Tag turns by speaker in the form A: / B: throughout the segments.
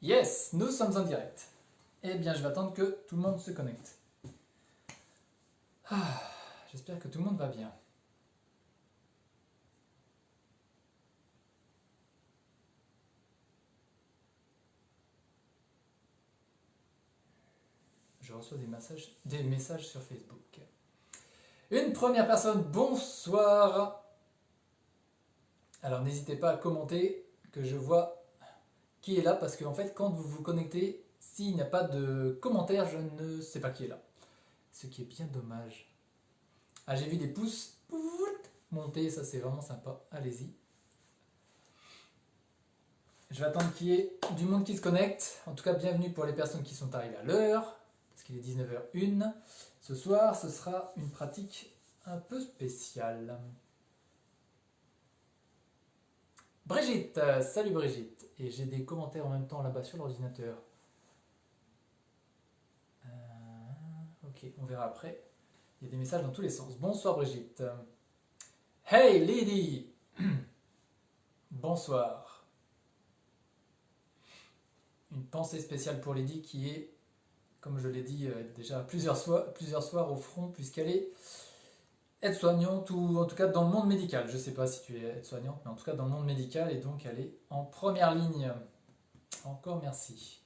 A: Yes, nous sommes en direct. Eh bien, je vais attendre que tout le monde se connecte. Ah, j'espère que tout le monde va bien. Je reçois des messages sur Facebook. Une première personne, bonsoir. Alors, n'hésitez pas à commenter que je vois qui est là parce qu'en fait, quand vous vous connectez, s'il n'y a pas de commentaire, je ne sais pas qui est là. Ce qui est bien dommage. Ah, j'ai vu des pouces monter, ça c'est vraiment sympa. Allez-y. Je vais attendre qu'il y ait du monde qui se connecte. En tout cas, bienvenue pour les personnes qui sont arrivées à l'heure, parce qu'il est 19h01. Ce soir, ce sera une pratique un peu spéciale. Brigitte, salut Brigitte. Et j'ai des commentaires en même temps là-bas sur l'ordinateur. Ok, on verra après. Il y a des messages dans tous les sens. Bonsoir Brigitte. Hey Lady. Bonsoir. Une pensée spéciale pour Lady qui est, comme je l'ai dit déjà plusieurs soirs au front, puisqu'elle est aide-soignante ou en tout cas dans le monde médical. Je ne sais pas si tu es aide-soignante, mais en tout cas dans le monde médical et donc elle est en première ligne. Encore merci.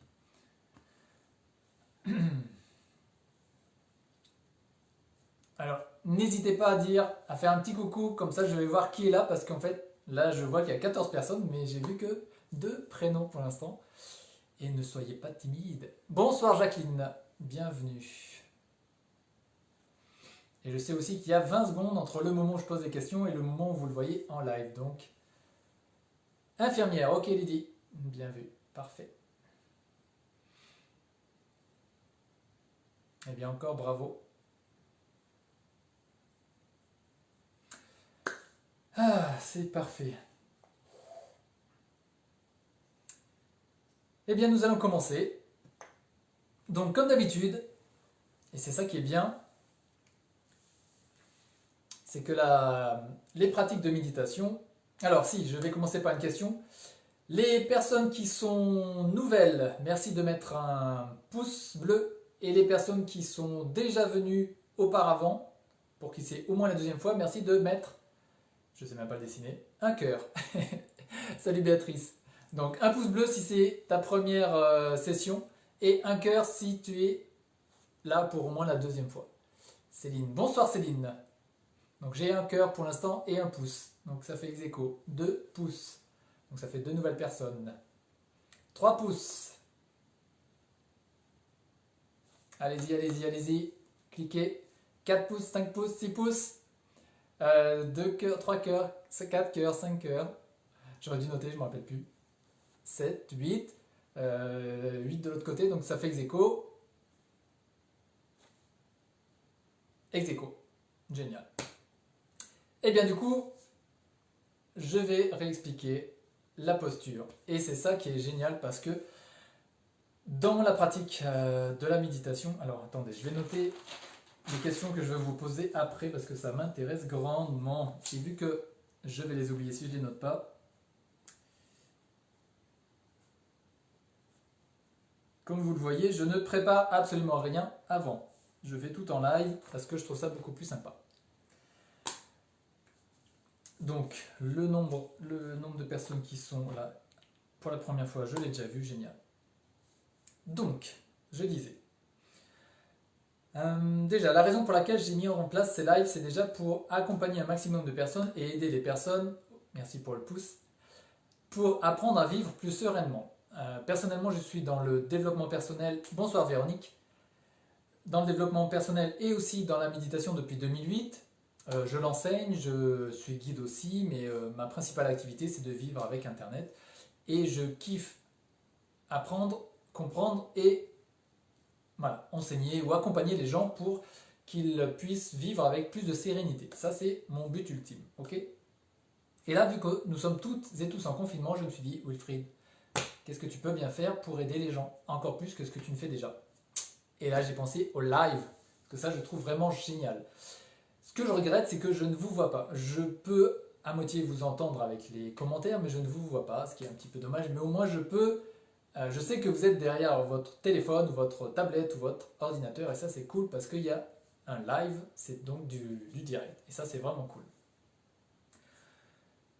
A: Alors, n'hésitez pas à faire un petit coucou, comme ça je vais voir qui est là, parce qu'en fait, là je vois qu'il y a 14 personnes, mais j'ai vu que 2 prénoms pour l'instant. Et ne soyez pas timide. Bonsoir Jacqueline, bienvenue. Et je sais aussi qu'il y a 20 secondes entre le moment où je pose des questions et le moment où vous le voyez en live. Donc, infirmière, ok Lydie, bien vu, parfait. Eh bien encore bravo. Ah, c'est parfait. Eh bien nous allons commencer. Donc comme d'habitude, et c'est ça qui est bien, c'est que les pratiques de méditation... Alors si, je vais commencer par une question. Les personnes qui sont nouvelles, merci de mettre un pouce bleu. Et les personnes qui sont déjà venues auparavant, pour qui c'est au moins la deuxième fois, merci de mettre, je ne sais même pas le dessiner, un cœur. Salut Béatrice. Donc un pouce bleu si c'est ta première session et un cœur si tu es là pour au moins la deuxième fois. Céline, bonsoir Céline. Donc j'ai un cœur pour l'instant et un pouce. Donc ça fait ex aequo. 2 pouces. Donc ça fait 2 nouvelles personnes. 3 pouces. Allez-y, allez-y, allez-y. Cliquez. 4 pouces, 5 pouces, 6 pouces. 2 cœurs, 3 cœurs, 4 cœurs, 5 cœurs. J'aurais dû noter, je ne me rappelle plus. 7, 8. 8 de l'autre côté, donc ça fait ex aequo. Ex aequo. Génial. Et bien du coup, je vais réexpliquer la posture. Et c'est ça qui est génial parce que dans la pratique de la méditation, alors attendez, je vais noter les questions que je vais vous poser après parce que ça m'intéresse grandement. Et vu que je vais les oublier si je ne les note pas, comme vous le voyez, je ne prépare absolument rien avant. Je fais tout en live parce que je trouve ça beaucoup plus sympa. Donc, le nombre de personnes qui sont là pour la première fois, je l'ai déjà vu, génial. Donc, je disais, déjà, la raison pour laquelle j'ai mis en place ces lives, c'est déjà pour accompagner un maximum de personnes et aider les personnes, merci pour le pouce, pour apprendre à vivre plus sereinement. Personnellement, je suis dans le développement personnel, bonsoir Véronique, dans le développement personnel et aussi dans la méditation depuis 2008. Je l'enseigne, je suis guide aussi, mais ma principale activité, c'est de vivre avec Internet. Et je kiffe apprendre, comprendre et voilà, enseigner ou accompagner les gens pour qu'ils puissent vivre avec plus de sérénité. Ça, c'est mon but ultime. Ok. Et là, vu que nous sommes toutes et tous en confinement, je me suis dit, Wilfried, qu'est-ce que tu peux bien faire pour aider les gens encore plus que ce que tu ne fais déjà? Et là, j'ai pensé au live, parce que ça, je trouve vraiment génial. Ce que je regrette, c'est que je ne vous vois pas. Je peux à moitié vous entendre avec les commentaires, mais je ne vous vois pas, ce qui est un petit peu dommage. Mais au moins, je peux Je sais que vous êtes derrière votre téléphone, votre tablette ou votre ordinateur et ça c'est cool parce qu'il y a un live, c'est donc du direct. Et ça c'est vraiment cool.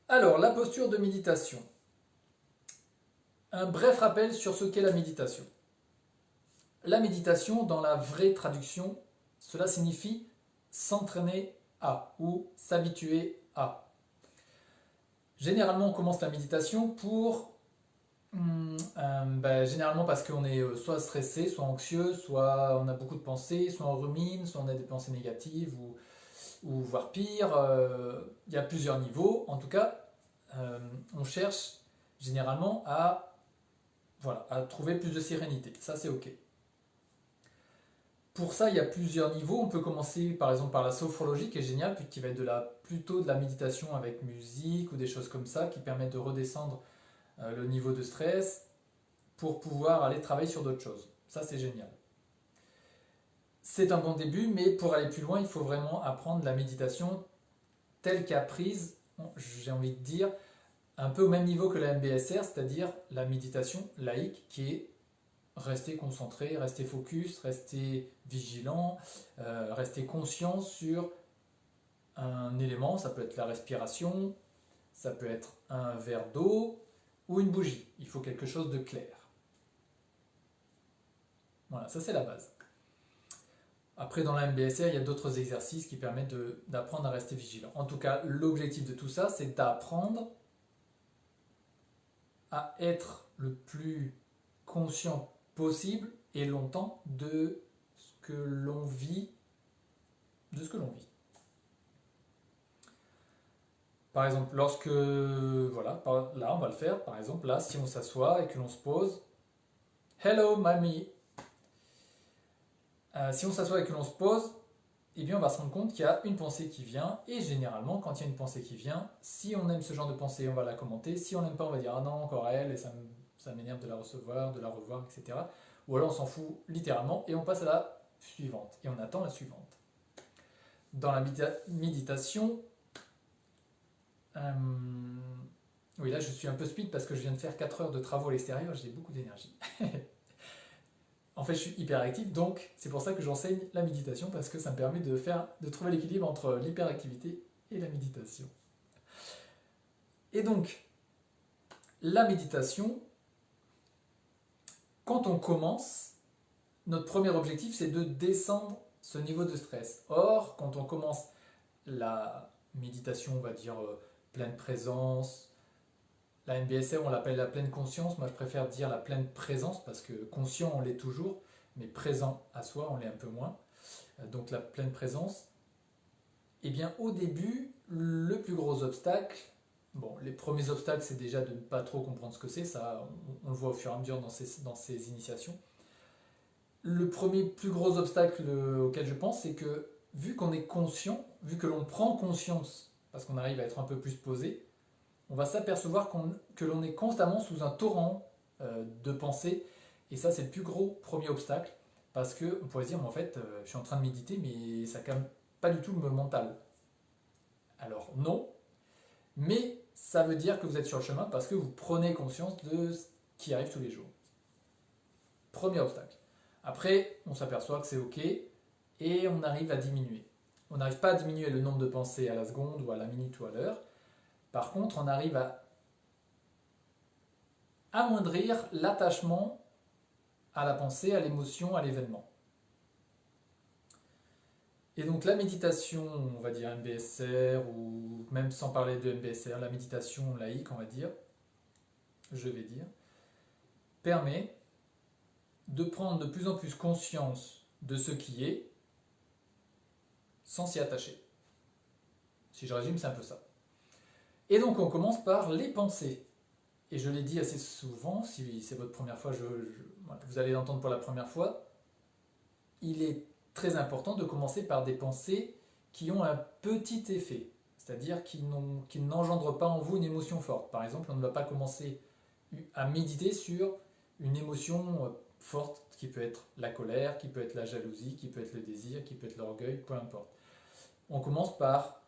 A: Alors, la posture de méditation. Un bref rappel sur ce qu'est la méditation. La méditation, dans la vraie traduction, cela signifie s'entraîner à ou s'habituer à. Généralement, on commence la méditation généralement parce qu'on est soit stressé, soit anxieux, soit on a beaucoup de pensées, soit on rumine, soit on a des pensées négatives ou voire pire. Il y a plusieurs niveaux. En tout cas, on cherche généralement à trouver plus de sérénité. Ça, c'est OK. Pour ça, il y a plusieurs niveaux. On peut commencer par exemple par la sophrologie qui est géniale, puis qui va être plutôt de la méditation avec musique ou des choses comme ça qui permettent de redescendre le niveau de stress pour pouvoir aller travailler sur d'autres choses. Ça, c'est génial. C'est un bon début, mais pour aller plus loin, il faut vraiment apprendre la méditation telle qu'apprise, j'ai envie de dire, un peu au même niveau que la MBSR, c'est-à-dire la méditation laïque qui est rester concentré, rester focus, rester vigilant, rester conscient sur un élément, ça peut être la respiration, ça peut être un verre d'eau ou une bougie. Il faut quelque chose de clair. Voilà, ça c'est la base. Après, dans la MBSR, il y a d'autres exercices qui permettent d'apprendre à rester vigilant. En tout cas, l'objectif de tout ça, c'est d'apprendre à être le plus conscient possible et longtemps de ce que l'on vit, Par exemple, voilà, là on va le faire, par exemple, là, si on s'assoit et que l'on se pose, Hello, mamie. Si on s'assoit et que l'on se pose, eh bien, on va se rendre compte qu'il y a une pensée qui vient, et généralement, quand il y a une pensée qui vient, si on aime ce genre de pensée, on va la commenter, si on n'aime pas, on va dire, ah non, encore elle, et ça m'énerve de la recevoir, de la revoir, etc. Ou alors on s'en fout littéralement, et on passe à la suivante, et on attend la suivante. Dans la méditation, oui, là je suis un peu speed parce que je viens de faire 4 heures de travaux à l'extérieur, j'ai beaucoup d'énergie. En fait, je suis hyperactif, donc c'est pour ça que j'enseigne la méditation, parce que ça me permet de trouver l'équilibre entre l'hyperactivité et la méditation. Et donc, la méditation, quand on commence, notre premier objectif, c'est de descendre ce niveau de stress. Or, quand on commence la méditation, on va dire pleine présence, la MBSR, on l'appelle la pleine conscience. Moi, je préfère dire la pleine présence parce que conscient, on l'est toujours, mais présent à soi, on l'est un peu moins. Donc, la pleine présence. Eh bien, au début, le plus gros obstacle, bon, les premiers obstacles, c'est déjà de ne pas trop comprendre ce que c'est. Ça, on le voit au fur et à mesure dans ces initiations. Le premier plus gros obstacle auquel je pense, c'est que vu qu'on est conscient, vu que l'on prend conscience, parce qu'on arrive à être un peu plus posé, on va s'apercevoir que l'on est constamment sous un torrent de pensées. Et ça, c'est le plus gros premier obstacle. Parce qu'on pourrait se dire, mais en fait, je suis en train de méditer, mais ça ne calme pas du tout le mental. Alors non, mais ça veut dire que vous êtes sur le chemin parce que vous prenez conscience de ce qui arrive tous les jours. Premier obstacle. Après, on s'aperçoit que c'est OK et on arrive à diminuer. On n'arrive pas à diminuer le nombre de pensées à la seconde ou à la minute ou à l'heure. Par contre, on arrive à amoindrir l'attachement à la pensée, à l'émotion, à l'événement. Et donc la méditation, on va dire MBSR, ou même sans parler de MBSR, la méditation laïque, on va dire, permet de prendre de plus en plus conscience de ce qui est, sans s'y attacher. Si je résume, c'est un peu ça. Et donc on commence par les pensées. Et je l'ai dit assez souvent, si c'est votre première fois, vous allez l'entendre pour la première fois, il est très important de commencer par des pensées qui ont un petit effet, c'est-à-dire qui n'engendrent pas en vous une émotion forte. Par exemple, on ne va pas commencer à méditer sur une émotion forte qui peut être la colère, qui peut être la jalousie, qui peut être le désir, qui peut être l'orgueil, peu importe. On commence par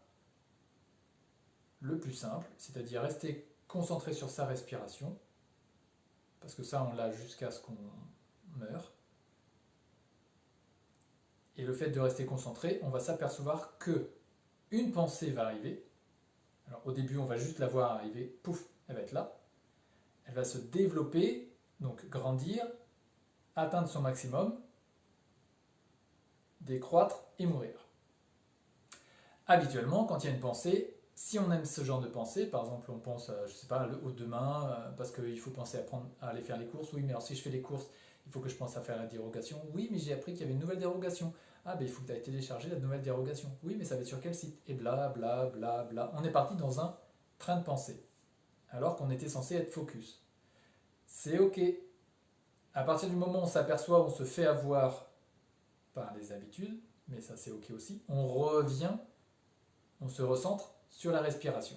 A: le plus simple, c'est-à-dire rester concentré sur sa respiration, parce que ça, on l'a jusqu'à ce qu'on meure. Et le fait de rester concentré, on va s'apercevoir que une pensée va arriver. Alors au début, on va juste la voir arriver, pouf, elle va être là. Elle va se développer, donc grandir, atteindre son maximum, décroître et mourir. Habituellement, quand il y a une pensée, si on aime ce genre de pensée, par exemple on pense, je sais pas, au demain, parce qu'il faut penser à aller faire les courses, oui, mais alors si je fais les courses, il faut que je pense à faire la dérogation, oui, mais j'ai appris qu'il y avait une nouvelle dérogation, ah ben il faut que tu ailles télécharger la nouvelle dérogation, oui, mais ça va être sur quel site, et bla bla bla bla, on est parti dans un train de pensée, alors qu'on était censé être focus. C'est ok. À partir du moment où on s'aperçoit, on se fait avoir par les habitudes, mais ça c'est ok aussi, on revient, on se recentre sur la respiration.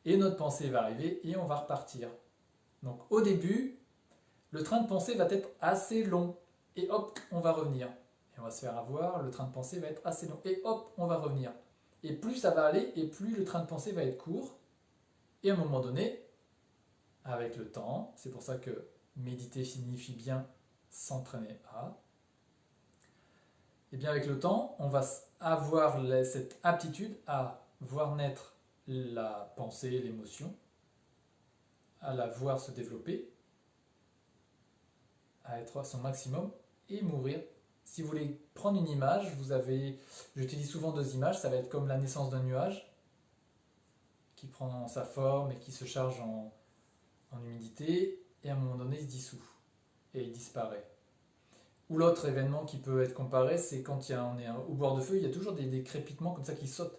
A: Et notre pensée va arriver et on va repartir. Donc au début, le train de pensée va être assez long. Et hop, on va revenir. Et on va se faire avoir, le train de pensée va être assez long. Et hop, on va revenir. Et plus ça va aller, et plus le train de pensée va être court. Et à un moment donné, avec le temps, c'est pour ça que méditer signifie bien s'entraîner à, et bien avec le temps, on va avoir cette aptitude à voir naître la pensée, l'émotion, à la voir se développer, à être à son maximum et mourir. Si vous voulez prendre une image, j'utilise souvent deux images, ça va être comme la naissance d'un nuage qui prend sa forme et qui se charge en humidité et à un moment donné il se dissout et il disparaît. Ou l'autre événement qui peut être comparé, c'est quand on est au bord de feu, il y a toujours des crépitements comme ça qui sautent.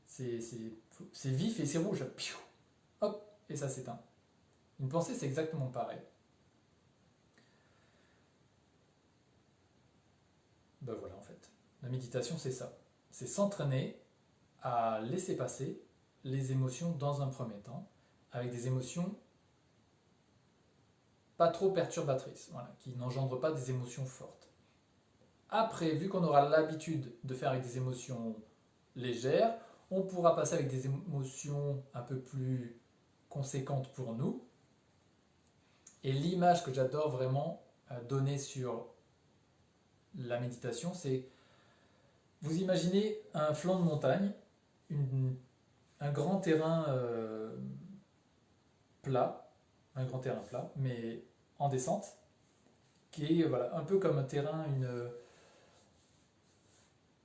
A: C'est vif et c'est rouge. Piou, hop, et ça s'éteint. Une pensée, c'est exactement pareil. Ben voilà, en fait. La méditation, c'est ça. C'est s'entraîner à laisser passer les émotions dans un premier temps, avec des émotions pas trop perturbatrices, voilà, qui n'engendrent pas des émotions fortes. Après, vu qu'on aura l'habitude de faire avec des émotions légères, on pourra passer avec des émotions un peu plus conséquentes pour nous. Et l'image que j'adore vraiment donner sur la méditation, c'est vous imaginez un flanc de montagne, un grand terrain plat, mais en descente, qui est voilà, un peu comme un terrain,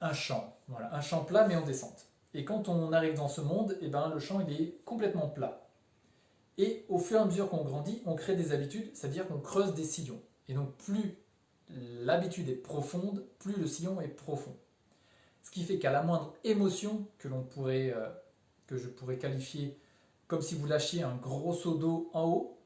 A: un champ, voilà, un champ plat mais en descente. Et quand on arrive dans ce monde, eh ben, le champ il est complètement plat. Et au fur et à mesure qu'on grandit, on crée des habitudes, c'est-à-dire qu'on creuse des sillons. Et donc plus l'habitude est profonde, plus le sillon est profond. Ce qui fait qu'à la moindre émotion que je pourrais qualifier comme si vous lâchiez un gros seau d'eau en haut,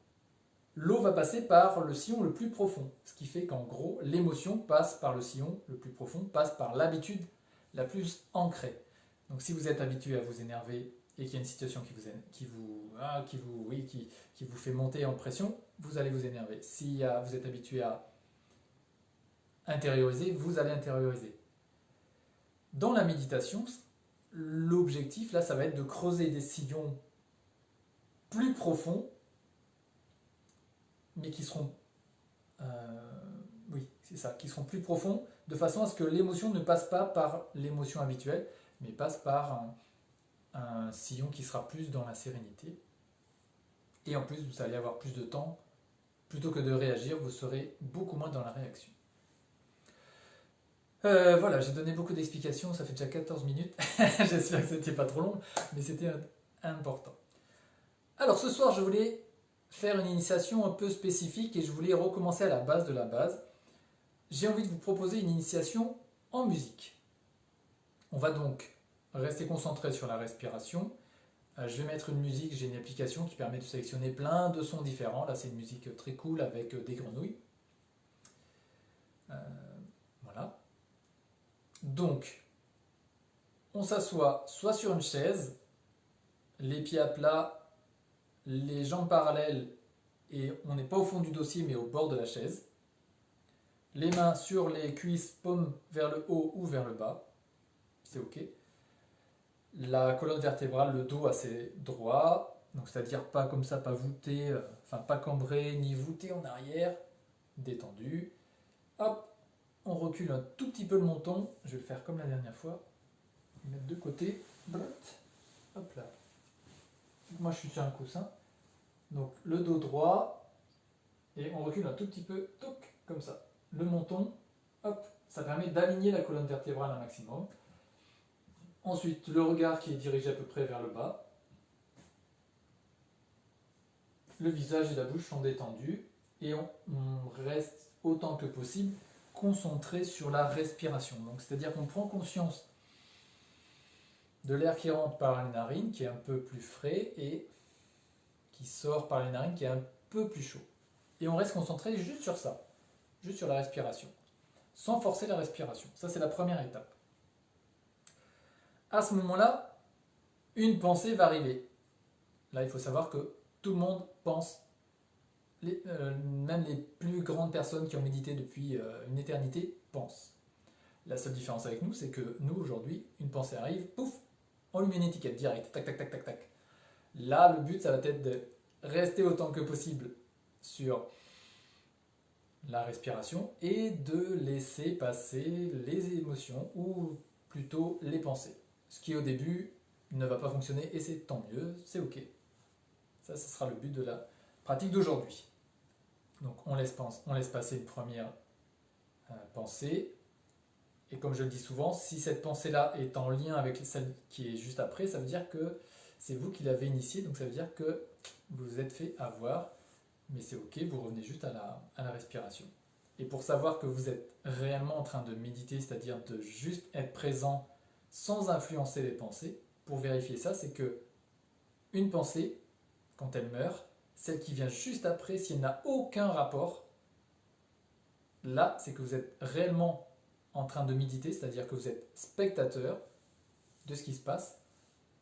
A: l'eau va passer par le sillon le plus profond. Ce qui fait qu'en gros, l'émotion passe par le sillon le plus profond, passe par l'habitude la plus ancrée. Donc si vous êtes habitué à vous énerver et qu'il y a une situation qui vous fait monter en pression, vous allez vous énerver. Si vous êtes habitué à intérioriser, vous allez intérioriser. Dans la méditation, l'objectif, là, ça va être de creuser des sillons plus profonds, mais qui seront, qui seront plus profonds, de façon à ce que l'émotion ne passe pas par l'émotion habituelle, mais passe par un sillon qui sera plus dans la sérénité. Et en plus, vous allez avoir plus de temps. Plutôt que de réagir, vous serez beaucoup moins dans la réaction. Voilà, j'ai donné beaucoup d'explications, ça fait déjà 14 minutes. J'espère que c'était pas trop long, mais c'était important. Alors ce soir, je voulais faire une initiation un peu spécifique et je voulais recommencer à la base de la base. J'ai envie de vous proposer une initiation en musique. On va donc rester concentré sur la respiration. Je vais mettre une musique, j'ai une application qui permet de sélectionner plein de sons différents. Là, c'est une musique très cool avec des grenouilles. Voilà. Donc, on s'assoit soit sur une chaise, les pieds à plat, les jambes parallèles, et on n'est pas au fond du dossier mais au bord de la chaise. Les mains sur les cuisses, paumes vers le haut ou vers le bas. C'est ok. La colonne vertébrale, le dos assez droit, donc c'est-à-dire pas comme ça, pas voûté, enfin pas cambré ni voûté en arrière, détendu. Hop, on recule un tout petit peu le menton, je vais le faire comme la dernière fois, mettre de côté, hop là. Moi je suis sur un coussin, donc le dos droit, et on recule un tout petit peu, toc, comme ça. Le menton, hop, ça permet d'aligner la colonne vertébrale un maximum. Ensuite, le regard qui est dirigé à peu près vers le bas. Le visage et la bouche sont détendus, et on reste autant que possible concentré sur la respiration. Donc, c'est-à-dire qu'on prend conscience de l'air qui rentre par les narines, qui est un peu plus frais, et qui sort par les narines, qui est un peu plus chaud. Et on reste concentré juste sur ça, juste sur la respiration, sans forcer la respiration. Ça, c'est la première étape. À ce moment-là, une pensée va arriver. Là, il faut savoir que tout le monde pense, même les plus grandes personnes qui ont médité depuis une éternité pensent. La seule différence avec nous, c'est que nous, aujourd'hui, une pensée arrive, pouf, on lui met une étiquette directe, tac, tac, tac, tac, tac. Là, le but, ça va être de rester autant que possible sur la respiration et de laisser passer les émotions ou plutôt les pensées. Ce qui au début ne va pas fonctionner et c'est tant mieux, c'est ok. Ça, ce sera le but de la pratique d'aujourd'hui. Donc on laisse passer une première pensée. Et comme je le dis souvent, si cette pensée-là est en lien avec celle qui est juste après, ça veut dire que c'est vous qui l'avez initiée, donc ça veut dire que vous vous êtes fait avoir, mais c'est ok, vous revenez juste à la respiration. Et pour savoir que vous êtes réellement en train de méditer, c'est-à-dire de juste être présent sans influencer les pensées, pour vérifier ça, c'est que une pensée, quand elle meurt, celle qui vient juste après, si elle n'a aucun rapport, là, c'est que vous êtes réellement en train de méditer, c'est-à-dire que vous êtes spectateur de ce qui se passe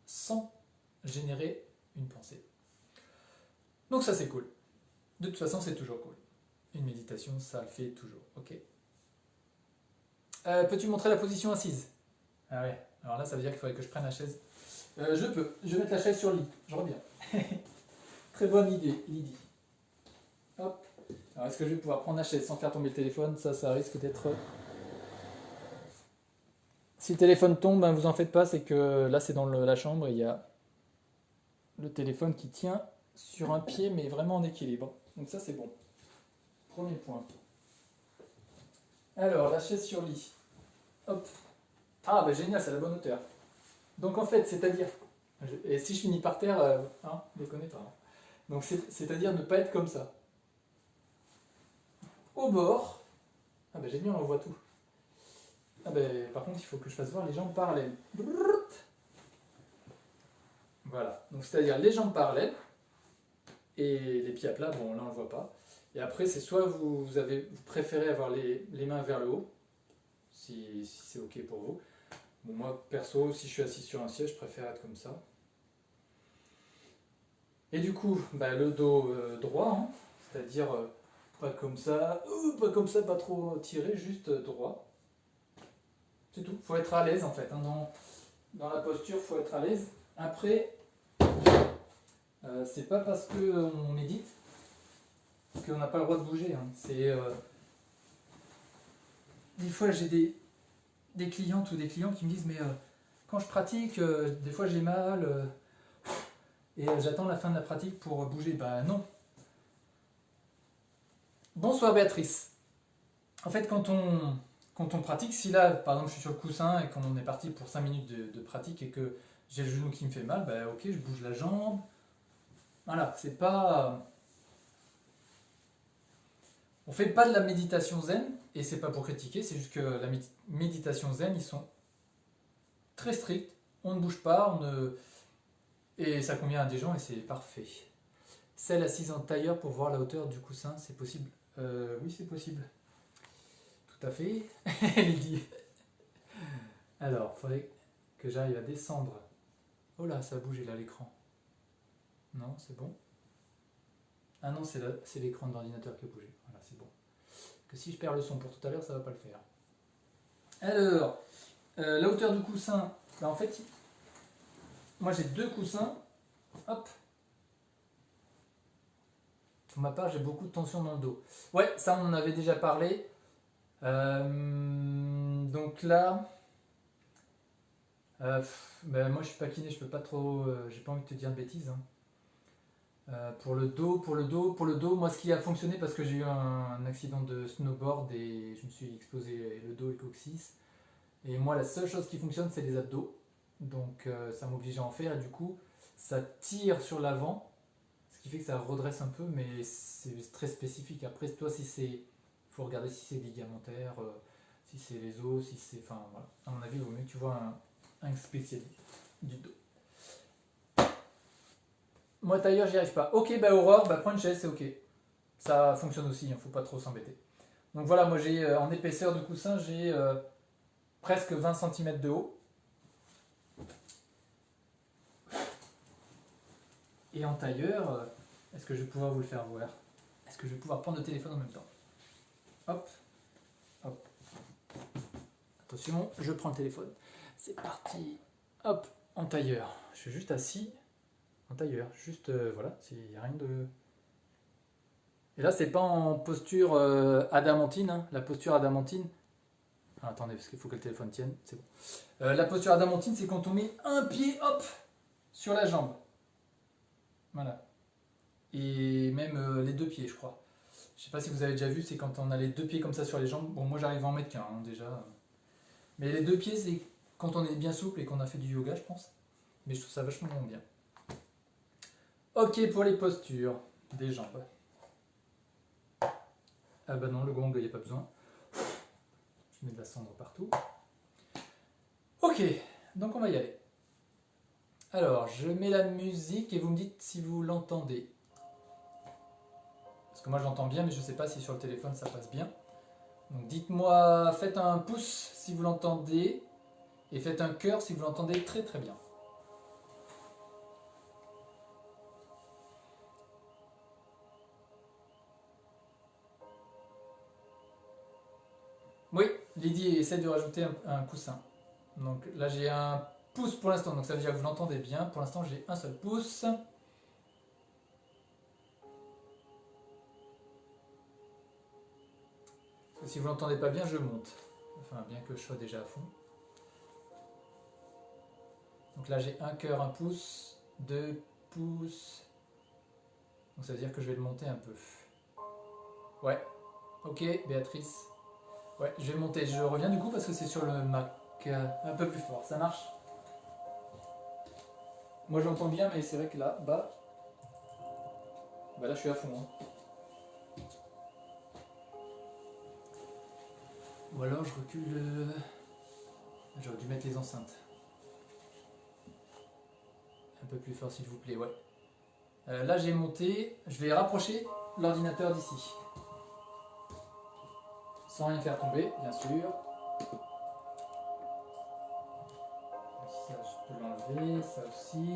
A: sans générer une pensée. Donc ça, c'est cool. De toute façon, c'est toujours cool. Une méditation, ça le fait toujours. Ok. Peux-tu montrer la position assise? Ah ouais. Alors là, ça veut dire qu'il faudrait que je prenne la chaise. Je peux. Je vais mettre la chaise sur le lit. Je reviens. Très bonne idée, Lydie. Hop. Alors, est-ce que je vais pouvoir prendre la chaise sans faire tomber le téléphone? Ça risque d'être... Si le téléphone tombe, ben, vous en faites pas, c'est que là, c'est dans la chambre et il y a le téléphone qui tient sur un pied, mais vraiment en équilibre. Donc ça, c'est bon. Premier point. Alors, la chaise sur lit. Hop. Ah, bah génial, c'est à la bonne hauteur. Donc en fait, c'est-à-dire... Et si je finis par terre, déconnez pas. Hein. Donc c'est-à-dire ne pas être comme ça. Au bord. Ah bah génial, on voit tout. Ah bah, par contre, il faut que je fasse voir les jambes parallèles. Voilà. Donc c'est-à-dire les jambes parallèles. Et les pieds à plat, bon là on ne le voit pas. Et après, c'est soit vous préférez avoir les mains vers le haut, si c'est ok pour vous. Bon, moi, perso, si je suis assis sur un siège, je préfère être comme ça. Et du coup, bah, le dos droit, hein, c'est-à-dire pas comme ça, pas trop tiré, juste droit. C'est tout. Il faut être à l'aise en fait. Hein, dans la posture, il faut être à l'aise. Après, c'est pas parce qu'on médite qu'on n'a pas le droit de bouger. Hein. Des fois, j'ai des clientes ou des clients qui me disent mais quand je pratique, des fois j'ai mal et j'attends la fin de la pratique pour bouger. Bah non. Bonsoir Béatrice. En fait, quand on pratique, si là, par exemple, je suis sur le coussin et qu'on est parti pour 5 minutes de pratique et que j'ai le genou qui me fait mal, bah ok, je bouge la jambe. Voilà, c'est pas... On fait pas de la méditation zen, et c'est pas pour critiquer, c'est juste que la méditation zen, ils sont très stricts. On ne bouge pas, et ça convient à des gens et c'est parfait. Celle assise en tailleur pour voir la hauteur du coussin, c'est possible? Oui, c'est possible. Tout à fait. Elle dit. Alors, il faudrait que j'arrive à descendre. Oh là, ça a bougé là l'écran. Non, c'est bon. Ah non, c'est l'écran de l'ordinateur qui a bougé. Voilà, c'est bon. Que si je perds le son pour tout à l'heure, ça va pas le faire. Alors, la hauteur du coussin, bah en fait, moi j'ai 2 coussins. Hop. Pour ma part, j'ai beaucoup de tension dans le dos. Ouais, ça on en avait déjà parlé. Donc là, ben moi je suis pas kiné, je peux pas trop, j'ai pas envie de te dire de bêtises, hein. Pour le dos, moi ce qui a fonctionné parce que j'ai eu un accident de snowboard et je me suis explosé le dos et le coccyx. Et moi la seule chose qui fonctionne c'est les abdos. Donc ça m'oblige à en faire et du coup ça tire sur l'avant, ce qui fait que ça redresse un peu, mais c'est très spécifique. Après toi si c'est, faut regarder si c'est ligamentaire, si c'est les os, si c'est, enfin voilà. À mon avis il vaut mieux que tu vois un spécialiste du dos. Moi tailleur j'y arrive pas. Ok bah Aurore, bah prends une chaise c'est ok. Ça fonctionne aussi, hein, faut pas trop s'embêter. Donc voilà, moi j'ai en épaisseur de coussin j'ai presque 20 cm de haut. Et en tailleur, est-ce que je vais pouvoir vous le faire voir? Est-ce que je vais pouvoir prendre le téléphone en même temps? Hop, hop. Attention, je prends le téléphone. C'est parti. Hop, en tailleur. Je suis juste assis en tailleur. Juste, voilà, il n'y a rien de... Et là, c'est pas en posture adamantine, hein. La posture adamantine... Ah, attendez, parce qu'il faut que le téléphone tienne. C'est bon. La posture adamantine, c'est quand on met un pied, hop, sur la jambe. Voilà. Et même les deux pieds, je crois. Je sais pas si vous avez déjà vu, c'est quand on a les deux pieds comme ça sur les jambes. Bon, moi j'arrive à en mettre qu'un, hein, déjà. Mais les deux pieds, c'est quand on est bien souple et qu'on a fait du yoga, je pense. Mais je trouve ça vachement bien. Ok pour les postures des jambes. Ah bah non, le gong, il n'y a pas besoin. Je mets de la cendre partout. Ok, donc on va y aller. Alors, je mets la musique et vous me dites si vous l'entendez. Parce que moi j'entends bien, mais je ne sais pas si sur le téléphone ça passe bien. Donc dites-moi, faites un pouce si vous l'entendez. Et faites un cœur si vous l'entendez très très bien. Oui, Lydie essaie de rajouter un coussin. Donc là j'ai un pouce pour l'instant, donc ça veut dire que vous l'entendez bien. Pour l'instant j'ai un seul pouce. Parce que si vous l'entendez pas bien, je monte. Enfin, bien que je sois déjà à fond. Donc là j'ai un cœur, un pouce, 2 pouces. Donc ça veut dire que je vais le monter un peu. Ouais. Ok, Béatrice. Ouais, je vais le monter. Je reviens du coup parce que c'est sur le Mac. Un peu plus fort. Ça marche? Moi j'entends bien, mais c'est vrai que là, bah là je suis à fond, hein. Ou alors je recule. J'aurais dû mettre les enceintes. Un peu plus fort s'il vous plaît, ouais. Là j'ai monté. Je vais rapprocher l'ordinateur d'ici. Sans rien faire tomber, bien sûr. Ça je peux l'enlever, ça aussi.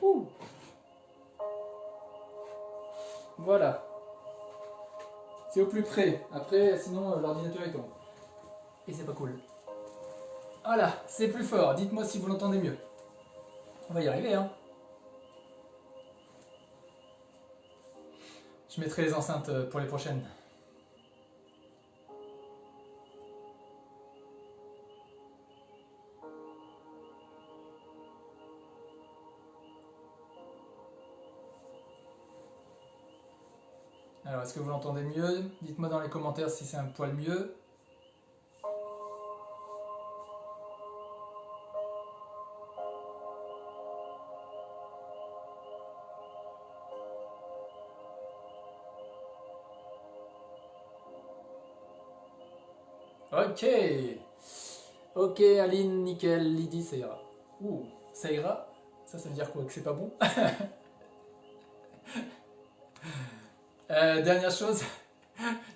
A: Ouh. Voilà. C'est au plus près. Après, sinon l'ordinateur il tombe. Et c'est pas cool. Voilà, c'est plus fort. Dites-moi si vous l'entendez mieux. On va y arriver, hein. Je mettrai les enceintes pour les prochaines. Alors, est-ce que vous l'entendez mieux? Dites-moi dans les commentaires si c'est un poil mieux. Ok. Ok, Aline, nickel. Lydie, ça ira. Ouh, ça ira? Ça veut dire quoi? Que c'est pas bon? Dernière chose,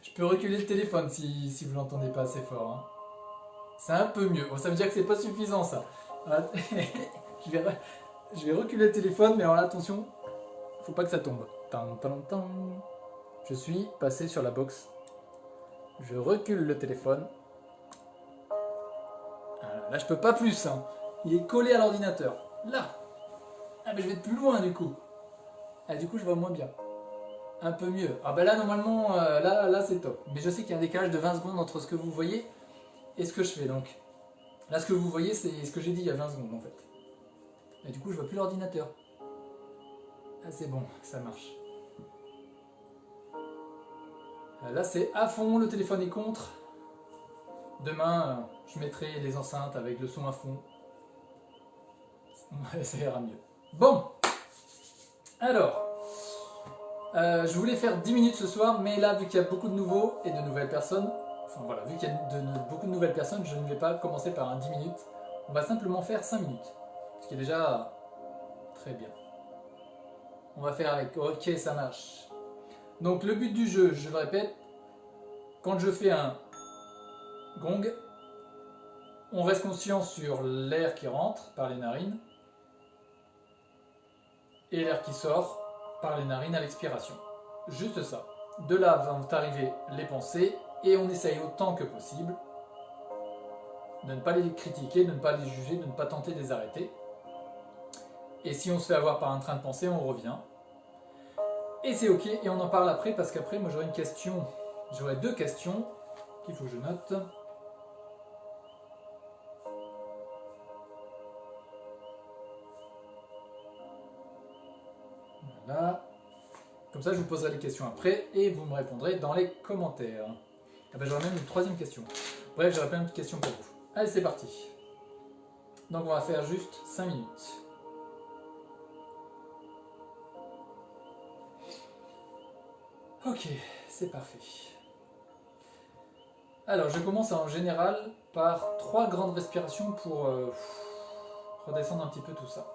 A: je peux reculer le téléphone si vous l'entendez pas assez fort, hein. C'est un peu mieux. Bon, ça veut dire que c'est pas suffisant, ça. Je vais reculer le téléphone, mais alors là, attention, faut pas que ça tombe. Tan, tan, tan. Je suis passé sur la box. Je recule le téléphone. Là, je peux pas plus, hein. Il est collé à l'ordinateur. Là. Ah mais je vais être plus loin du coup. Ah, du coup je vois moins bien. Un peu mieux. Ah bah là normalement, là c'est top. Mais je sais qu'il y a un décalage de 20 secondes entre ce que vous voyez et ce que je fais. Donc là ce que vous voyez c'est ce que j'ai dit il y a 20 secondes en fait. Et du coup je vois plus l'ordinateur. Ah c'est bon, ça marche. Là c'est à fond, le téléphone est contre. Demain je mettrai les enceintes avec le son à fond. Ouais, ça ira mieux. Bon, alors, je voulais faire 10 minutes ce soir, mais là, vu qu'il y a beaucoup de nouveaux et de nouvelles personnes, enfin voilà, vu qu'il y a beaucoup de nouvelles personnes, je ne vais pas commencer par un 10 minutes. On va simplement faire 5 minutes, ce qui est déjà très bien. On va faire avec, ok, ça marche. Donc le but du jeu, je le répète, quand je fais un gong, on reste conscient sur l'air qui rentre par les narines et l'air qui sort par les narines à l'expiration. Juste ça. De là vont arriver les pensées et on essaye autant que possible de ne pas les critiquer, de ne pas les juger, de ne pas tenter de les arrêter. Et si on se fait avoir par un train de pensée, on revient. Et c'est ok, et on en parle après parce qu'après moi j'aurai une question, j'aurai deux questions qu'il faut que je note. Voilà. Comme ça je vous poserai les questions après et vous me répondrez dans les commentaires. Ah ben, j'aurai même une troisième question. Bref, j'aurai plein de questions pour vous. Allez, c'est parti. Donc on va faire juste 5 minutes. Ok, c'est parfait. Alors je commence en général par 3 grandes respirations pour redescendre un petit peu tout ça.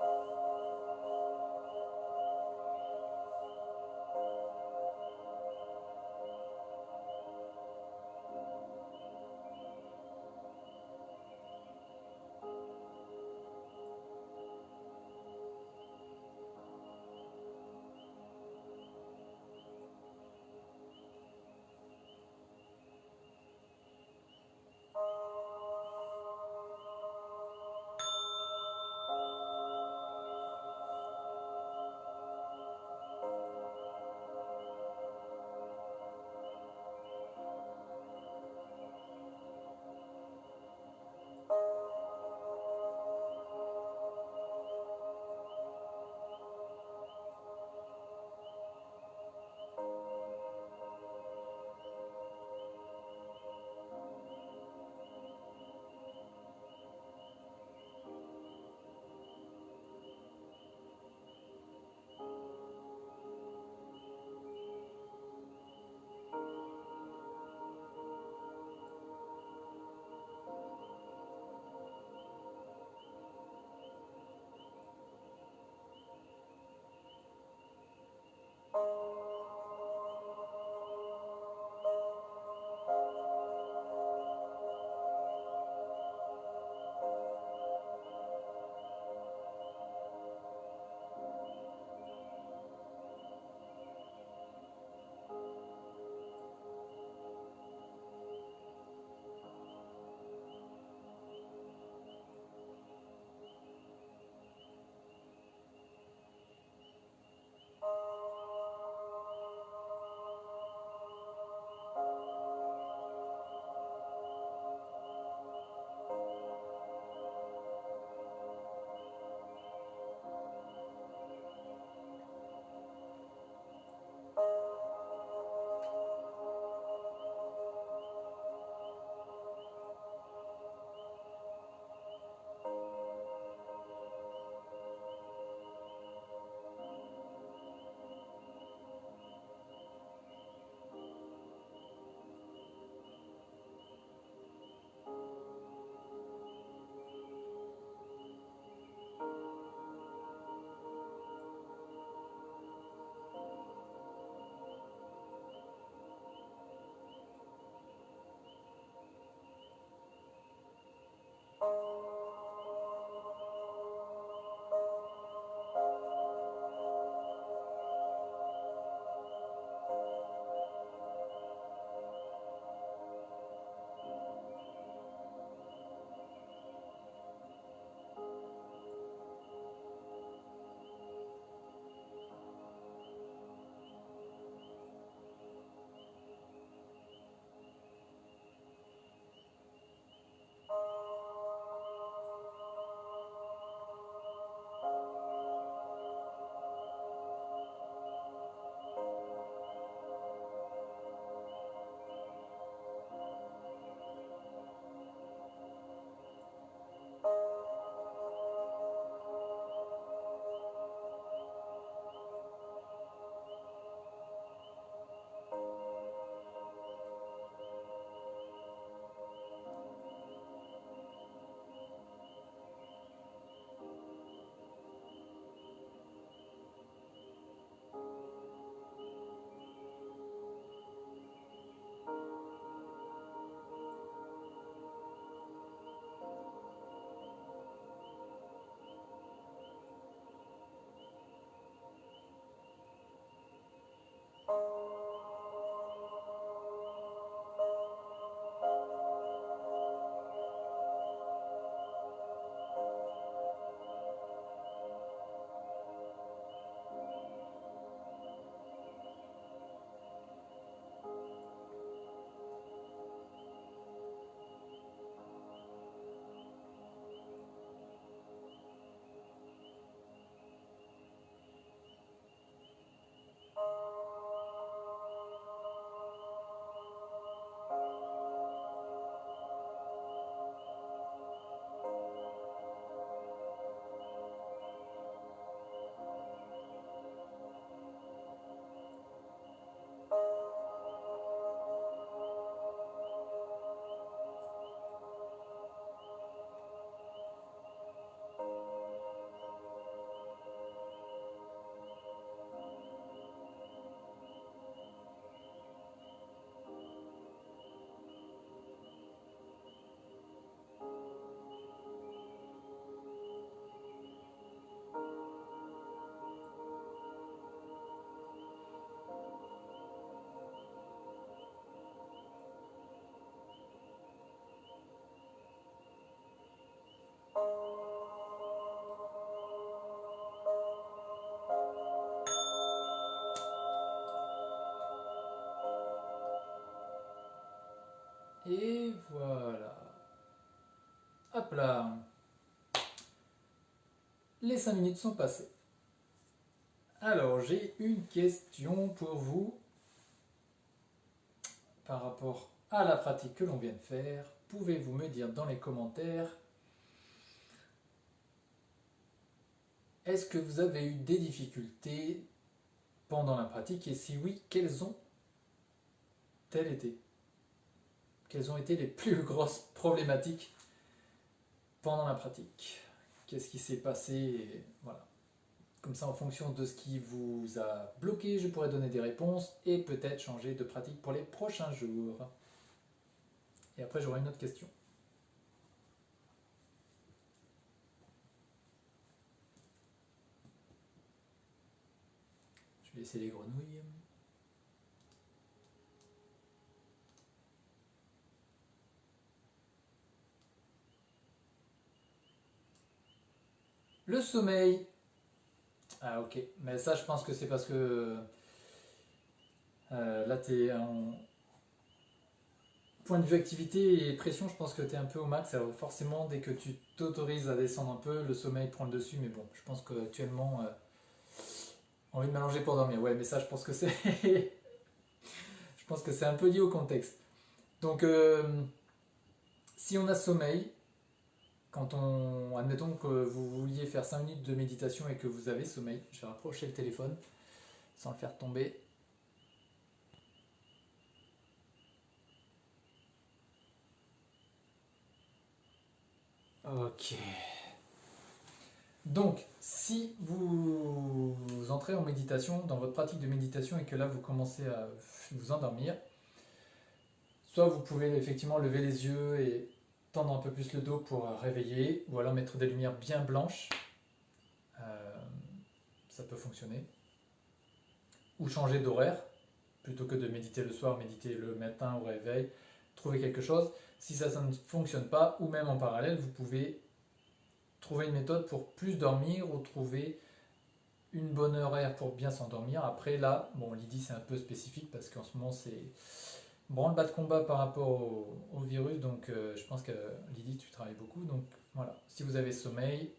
A: Et voilà. Hop là. Les 5 minutes sont passées. Alors, j'ai une question pour vous par rapport à la pratique que l'on vient de faire. Pouvez-vous me dire dans les commentaires, est-ce que vous avez eu des difficultés pendant la pratique et si oui, quelles ont-elles été? Quelles ont été les plus grosses problématiques pendant la pratique? Qu'est-ce qui s'est passé? Voilà. Comme ça, en fonction de ce qui vous a bloqué, je pourrais donner des réponses et peut-être changer de pratique pour les prochains jours. Et après, j'aurai une autre question. Je vais laisser les grenouilles. Le sommeil. Ah ok, mais ça je pense que c'est parce que là tu es en point de vue activité et pression, je pense que tu es un peu au max. Alors forcément, dès que tu t'autorises à descendre un peu, le sommeil prend le dessus. Mais bon, je pense qu'actuellement, envie de m'allonger pour dormir. Ouais, mais ça je pense que c'est je pense que c'est un peu lié au contexte. Donc si on a sommeil, quand on, admettons que vous vouliez faire 5 minutes de méditation et que vous avez sommeil, je vais rapprocher le téléphone sans le faire tomber. Ok. Donc, si vous entrez en méditation, dans votre pratique de méditation et que là vous commencez à vous endormir, soit vous pouvez effectivement lever les yeux et tendre un peu plus le dos pour réveiller, ou alors mettre des lumières bien blanches, euh, ça peut fonctionner. Ou changer d'horaire, plutôt que de méditer le soir, méditer le matin au réveil, trouver quelque chose. Si ça ne fonctionne pas, ou même en parallèle, vous pouvez trouver une méthode pour plus dormir ou trouver une bonne horaire pour bien s'endormir. Après là, bon, l'IDI c'est un peu spécifique parce qu'en ce moment c'est branle-bas de combat par rapport au virus, donc je pense que l'IDI tu travailles beaucoup, donc voilà. Si vous avez sommeil,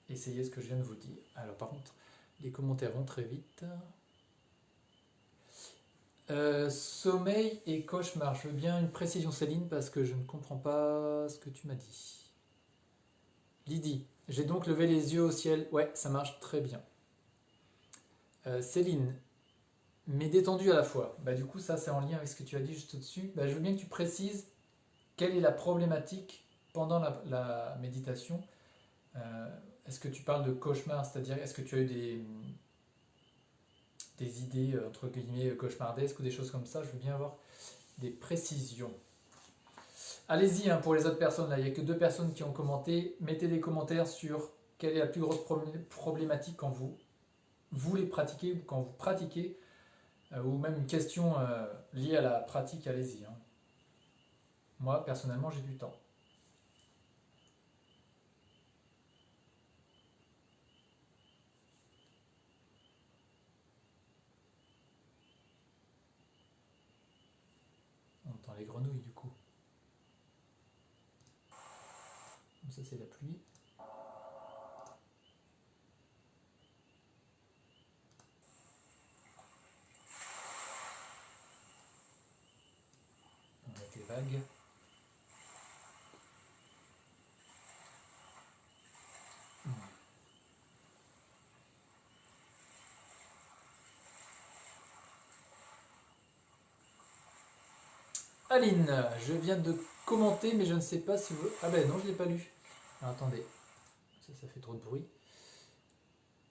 A: essayez ce que je viens de vous dire. Alors par contre, les commentaires vont très vite. Sommeil et cauchemar, je veux bien une précision Céline parce que je ne comprends pas ce que tu m'as dit. Lydie, j'ai donc levé les yeux au ciel, ouais ça marche très bien. Céline, mais détendu à la fois. Bah, du coup, ça, c'est en lien avec ce que tu as dit juste au-dessus. Bah, je veux bien que tu précises quelle est la problématique pendant la méditation. Euh, Est-ce que tu parles de cauchemar, c'est-à-dire est-ce que tu as eu des idées, entre guillemets, cauchemardesques ou des choses comme ça? Je veux bien avoir des précisions. Allez-y hein, pour les autres personnes, là, il n'y a que 2 personnes qui ont commenté. Mettez des commentaires sur quelle est la plus grosse problématique quand vous voulez pratiquer ou quand vous pratiquez ou même une question liée à la pratique, allez-y. Hein. Moi, personnellement, j'ai du temps. On entend les grenouilles du coup. Ça, c'est la pluie. On a des vagues. Aline, je viens de commenter, mais je ne sais pas si vous... Ah ben non, je ne l'ai pas lu. Alors, attendez, ça fait trop de bruit.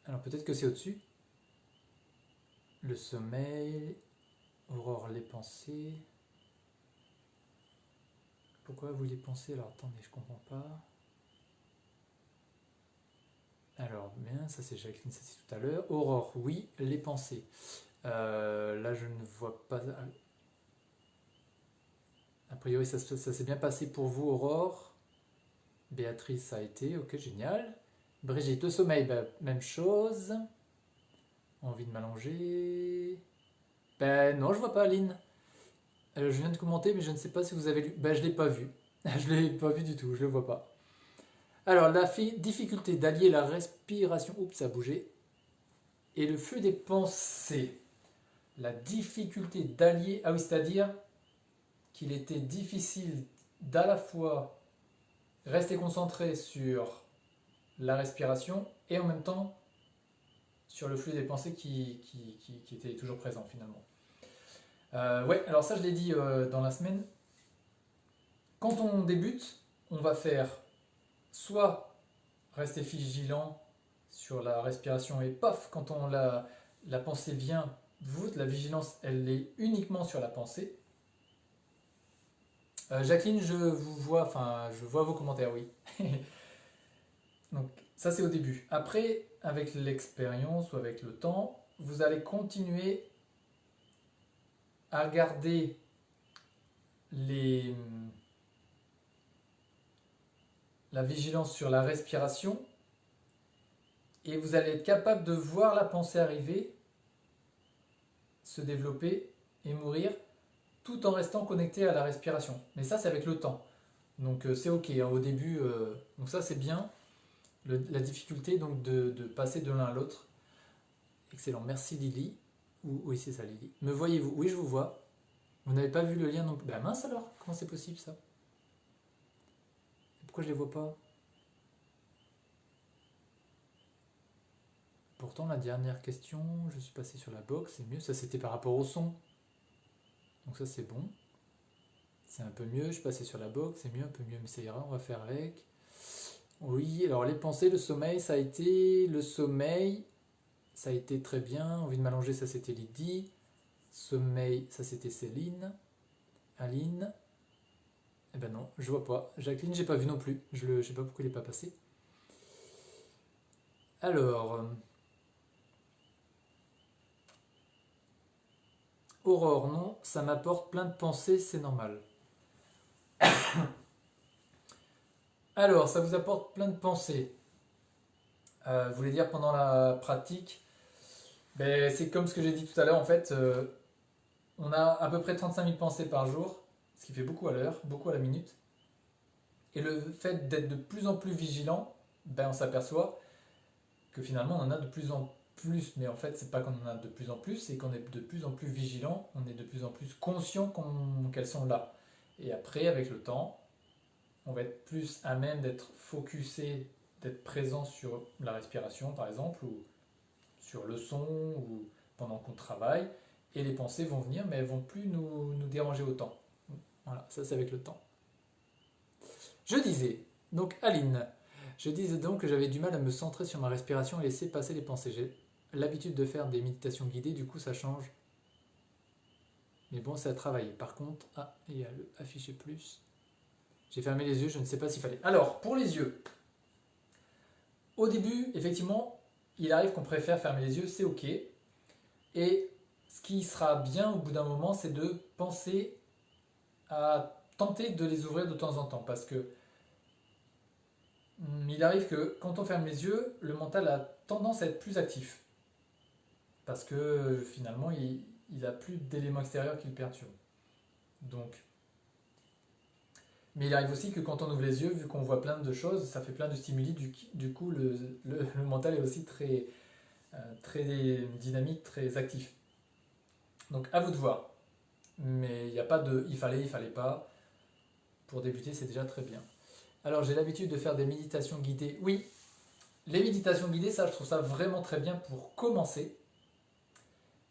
A: Alors peut-être que c'est au-dessus. Le sommeil, Aurore, les pensées. Pourquoi vous les pensez? Alors attendez, je comprends pas. Alors, bien, ça c'est Jacqueline, ça c'est tout à l'heure. Aurore, oui, les pensées. Là, je ne vois pas. A priori, ça s'est bien passé pour vous, Aurore. Béatrice, ça a été, ok, génial. Brigitte, le sommeil, bah, même chose. Envie de m'allonger. Ben non, je vois pas Aline. Alors, je viens de commenter, mais je ne sais pas si vous avez lu. Ben, je ne l'ai pas vu. Je ne l'ai pas vu du tout, je ne le vois pas. Alors, la difficulté d'allier la respiration, oups, ça a bougé, et le flux des pensées. La difficulté d'allier, ah oui, c'est-à-dire qu'il était difficile d'à la fois rester concentré sur la respiration et en même temps sur le flux des pensées qui était toujours présent finalement. Ouais, alors ça je l'ai dit dans la semaine. Quand on débute, on va faire soit rester vigilant sur la respiration et paf, quand la pensée vient, la vigilance elle est uniquement sur la pensée. Jacqueline, je vois vos commentaires, oui. Donc ça c'est au début. Après, avec l'expérience ou avec le temps, vous allez continuer à garder la vigilance sur la respiration et vous allez être capable de voir la pensée arriver, se développer et mourir tout en restant connecté à la respiration. Mais ça c'est avec le temps. Donc c'est ok, hein, au début, donc ça c'est bien. La difficulté donc de passer de l'un à l'autre. Excellent, merci Lily. Oui c'est ça Lily. Me voyez-vous? Oui je vous vois. Vous n'avez pas vu le lien non plus. Ben mince alors, comment c'est possible ça? Pourquoi je les vois pas? Pourtant la dernière question, je suis passé sur la box, c'est mieux, ça c'était par rapport au son. Donc ça c'est bon. C'est un peu mieux, je suis passé sur la box, c'est mieux, un peu mieux, mais ça ira, on va faire avec. Oui, alors les pensées, le sommeil, ça a été très bien. Envie de m'allonger, ça c'était Lydie. Sommeil, ça c'était Céline. Aline. Eh ben non, je vois pas. Jacqueline, j'ai pas vu non plus. Je sais pas pourquoi il est pas passé. Alors, Aurore, non, ça m'apporte plein de pensées, c'est normal. Alors, ça vous apporte plein de pensées. Vous voulez dire pendant la pratique? Ben, c'est comme ce que j'ai dit tout à l'heure, en fait, on a à peu près 35 000 pensées par jour, ce qui fait beaucoup à l'heure, beaucoup à la minute. Et le fait d'être de plus en plus vigilant, ben, on s'aperçoit que finalement on en a de plus en plus. Mais en fait, c'est pas qu'on en a de plus en plus, c'est qu'on est de plus en plus vigilant, on est de plus en plus conscient qu'elles sont là. Et après, avec le temps, on va être plus à même d'être focusé, d'être présent sur la respiration par exemple, ou sur le son, ou pendant qu'on travaille. Et les pensées vont venir, mais elles vont plus nous déranger autant. Voilà, ça c'est avec le temps. Je disais, donc Aline, je disais donc que j'avais du mal à me centrer sur ma respiration et laisser passer les pensées. J'ai l'habitude de faire des méditations guidées, du coup ça change. Mais bon, c'est à travailler. Par contre, il y a le afficher plus. J'ai fermé les yeux, je ne sais pas s'il fallait. Alors, pour les yeux, au début, effectivement, il arrive qu'on préfère fermer les yeux, c'est ok. Et ce qui sera bien au bout d'un moment, c'est de penser à tenter de les ouvrir de temps en temps. Parce que il arrive que quand on ferme les yeux, le mental a tendance à être plus actif. Parce que finalement, il n'a plus d'éléments extérieurs qui le perturbent. Donc, mais il arrive aussi que quand on ouvre les yeux, vu qu'on voit plein de choses, ça fait plein de stimuli, du coup le mental est aussi très dynamique, très actif. Donc à vous de voir. Mais il n'y a pas de il fallait pas. Pour débuter, c'est déjà très bien. Alors j'ai l'habitude de faire des méditations guidées. Oui, les méditations guidées, ça je trouve ça vraiment très bien pour commencer.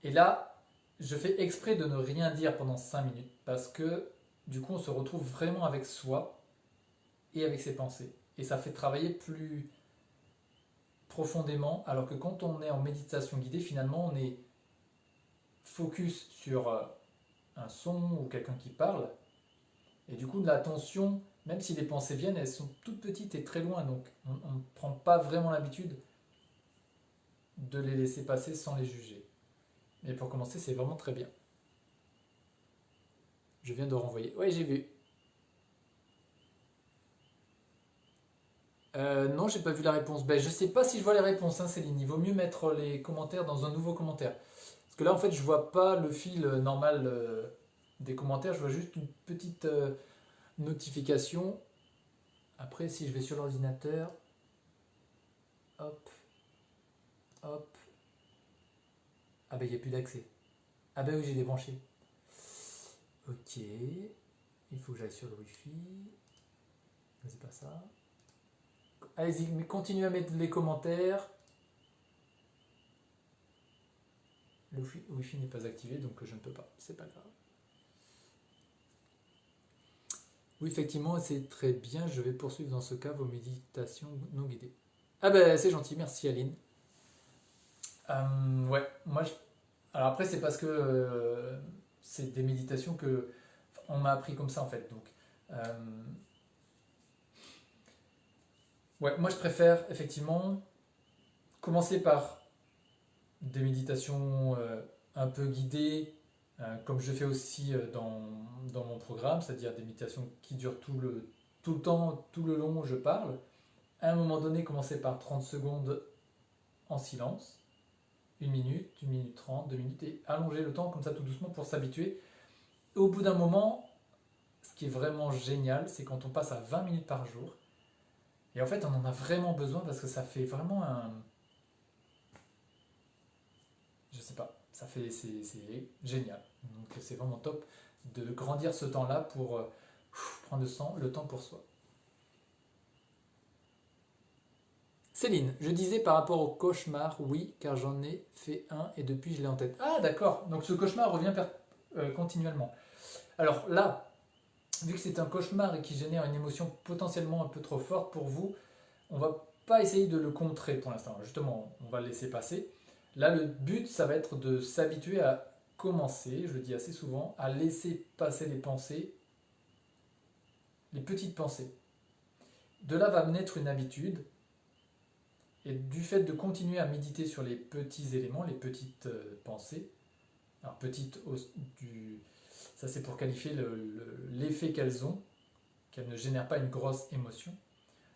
A: Et là, je fais exprès de ne rien dire pendant 5 minutes parce que du coup on se retrouve vraiment avec soi et avec ses pensées. Et ça fait travailler plus profondément, alors que quand on est en méditation guidée, finalement on est focus sur un son ou quelqu'un qui parle. Et du coup l'attention, même si les pensées viennent, elles sont toutes petites et très loin, donc on ne prend pas vraiment l'habitude de les laisser passer sans les juger. Mais pour commencer, c'est vraiment très bien. Je viens de renvoyer. Ouais, j'ai vu. Non, j'ai pas vu la réponse. Ben, je sais pas si je vois les réponses, hein, Céline. Il vaut mieux mettre les commentaires dans un nouveau commentaire. Parce que là, en fait, je vois pas le fil normal. des commentaires, je vois juste une petite notification. Après, si je vais sur l'ordinateur, hop, hop, ah ben il n'y a plus d'accès. Ah ben oui, j'ai débranché. Ok, il faut que j'aille sur le Wi-Fi. Non, c'est pas ça. Allez-y, mais continuez à mettre les commentaires. Le Wi-Fi n'est pas activé, donc je ne peux pas. C'est pas grave. Oui, effectivement, c'est très bien. Je vais poursuivre dans ce cas vos méditations non guidées. Ah ben c'est gentil, merci Aline. Ouais, moi, alors après c'est parce que c'est des méditations que on m'a appris comme ça en fait. Donc, euh, ouais, moi je préfère effectivement commencer par des méditations un peu guidées, comme je fais aussi dans mon programme, c'est-à-dire des méditations qui durent tout le temps, tout le long où je parle. À un moment donné, commencer par 30 secondes en silence, 1 minute 30, 2 minutes, et allonger le temps comme ça tout doucement pour s'habituer. Et au bout d'un moment, ce qui est vraiment génial, c'est quand on passe à 20 minutes par jour. Et en fait, on en a vraiment besoin parce que ça fait vraiment un. Je sais pas, ça fait. C'est génial. Donc c'est vraiment top de grandir ce temps-là pour prendre le temps pour soi. Céline, je disais par rapport au cauchemar, oui, car j'en ai fait un et depuis je l'ai en tête. Ah d'accord, donc ce cauchemar revient continuellement. Alors là, vu que c'est un cauchemar et qui génère une émotion potentiellement un peu trop forte pour vous, on va pas essayer de le contrer pour l'instant. Justement, on va le laisser passer. Là, le but, ça va être de s'habituer à commencer, je le dis assez souvent, à laisser passer les pensées, les petites pensées. De là va naître une habitude. Et du fait de continuer à méditer sur les petits éléments, les petites pensées, alors petites, ça c'est pour qualifier l'effet qu'elles ont, qu'elles ne génèrent pas une grosse émotion.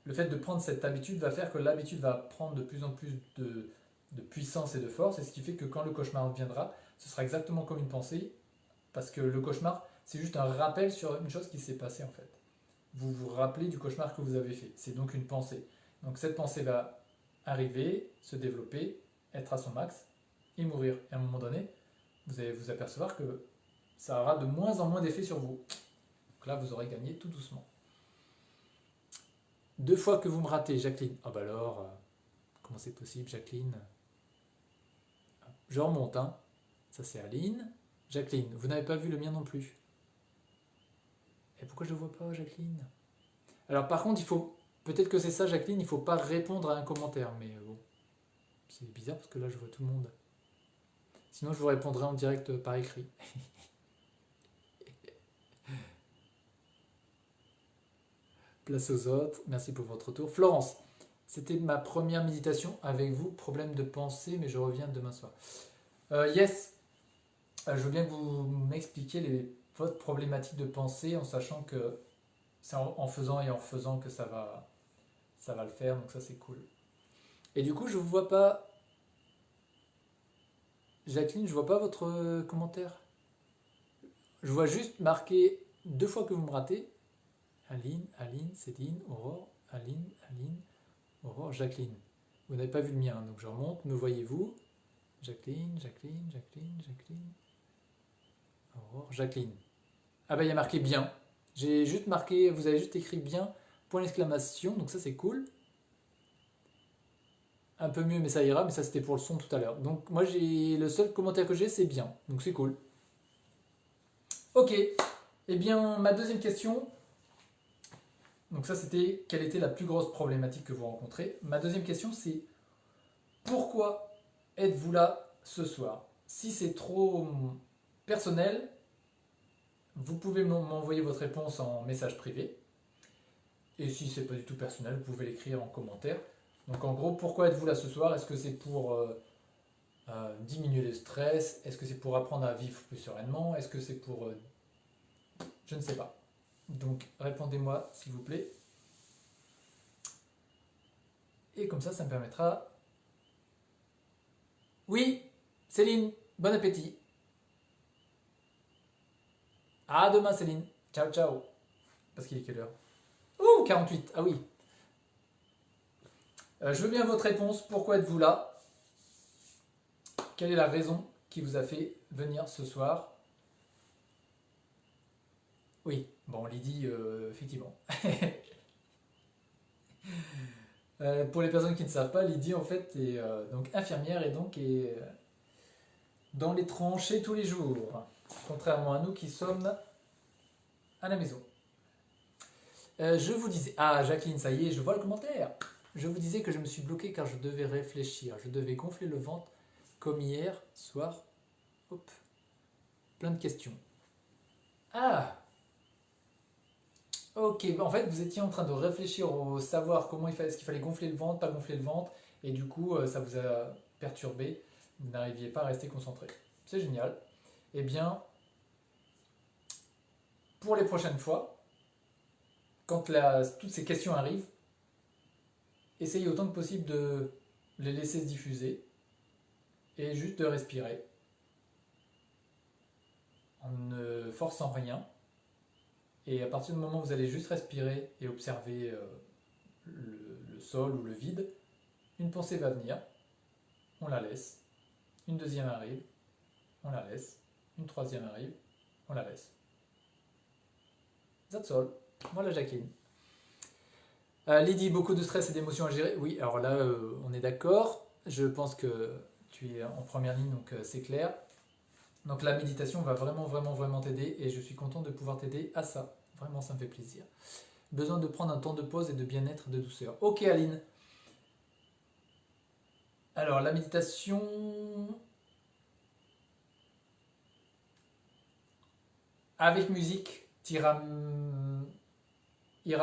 A: Le fait de prendre cette habitude va faire que l'habitude va prendre de plus en plus de puissance et de force, et ce qui fait que quand le cauchemar viendra, ce sera exactement comme une pensée, parce que le cauchemar, c'est juste un rappel sur une chose qui s'est passée en fait. Vous vous rappelez du cauchemar que vous avez fait, c'est donc une pensée. Donc cette pensée va arriver, se développer, être à son max et mourir. Et à un moment donné, vous allez vous apercevoir que ça aura de moins en moins d'effet sur vous. Donc là, vous aurez gagné tout doucement. 2 fois que vous me ratez, Jacqueline. Ah bah alors, comment c'est possible, Jacqueline? Je remonte, hein. Ça c'est Aline. Jacqueline, vous n'avez pas vu le mien non plus. Et pourquoi je ne le vois pas, Jacqueline? Alors par contre, il faut. Peut-être que c'est ça, Jacqueline, il ne faut pas répondre à un commentaire. Mais bon, c'est bizarre parce que là, je vois tout le monde. Sinon, je vous répondrai en direct par écrit. Place aux autres. Merci pour votre retour. Florence, c'était ma première méditation avec vous. Problème de pensée, mais je reviens demain soir. Yes, je veux bien que vous m'expliquiez votre problématique de pensée en sachant que c'est en faisant et en faisant que ça va le faire. Donc ça, c'est cool. Et du coup, je ne vois pas. Jacqueline, je vois pas votre commentaire. Je vois juste marqué 2 fois que vous me ratez. Aline, Aline, Céline, Aurore, Aline, Aline, Aurore, Jacqueline. Vous n'avez pas vu le mien, donc je remonte. Me voyez-vous? Jacqueline, Jacqueline, Jacqueline, Jacqueline, Aurore, Jacqueline. Ah bah il y a marqué bien. J'ai juste marqué, vous avez juste écrit bien, point d'exclamation, donc ça c'est cool. Un peu mieux, mais ça ira, mais ça c'était pour le son tout à l'heure. Donc moi j'ai le seul commentaire que j'ai c'est bien, donc c'est cool. Ok, eh bien ma deuxième question, donc ça c'était quelle était la plus grosse problématique que vous rencontrez. Ma deuxième question c'est pourquoi êtes-vous là ce soir? Si c'est trop personnel, vous pouvez m'envoyer votre réponse en message privé. Et si c'est pas du tout personnel, vous pouvez l'écrire en commentaire. Donc en gros, pourquoi êtes-vous là ce soir? Est-ce que c'est pour diminuer le stress? Est-ce que c'est pour apprendre à vivre plus sereinement? Est-ce que c'est pour... je ne sais pas. Donc répondez-moi s'il vous plaît. Et comme ça me permettra... Oui, Céline, bon appétit. À demain Céline. Ciao ciao. Parce qu'il est quelle heure? Oh, 48. Ah oui. Je veux bien votre réponse. Pourquoi êtes-vous là? Quelle est la raison qui vous a fait venir ce soir? Oui, bon, Lydie, effectivement. Pour les personnes qui ne savent pas, Lydie en fait est donc infirmière et donc est dans les tranchées tous les jours, contrairement à nous qui sommes à la maison. Je vous disais, ah Jacqueline, ça y est, je vois le commentaire. Je vous disais que je me suis bloqué car je devais réfléchir, je devais gonfler le ventre comme hier soir. Hop, plein de questions. Ah, ok, bah, en fait vous étiez en train de réfléchir au savoir comment est-ce qu'il fallait gonfler le ventre, pas gonfler le ventre, et du coup ça vous a perturbé, vous n'arriviez pas à rester concentré. C'est génial. Eh bien, pour les prochaines fois, quand toutes ces questions arrivent, essayez autant que possible de les laisser se diffuser et juste de respirer en ne forçant rien. Et à partir du moment où vous allez juste respirer et observer le sol ou le vide, une pensée va venir, on la laisse, une deuxième arrive, on la laisse, une troisième arrive, on la laisse. That's all. Voilà Jacqueline. Lydie, beaucoup de stress et d'émotions à gérer. Oui, alors là, on est d'accord. Je pense que tu es en première ligne, donc c'est clair. Donc la méditation va vraiment, vraiment, vraiment t'aider et je suis content de pouvoir t'aider à ça. Vraiment, ça me fait plaisir. Besoin de prendre un temps de pause et de bien-être, de douceur. Ok, Aline. Alors, la méditation... Avec musique, ira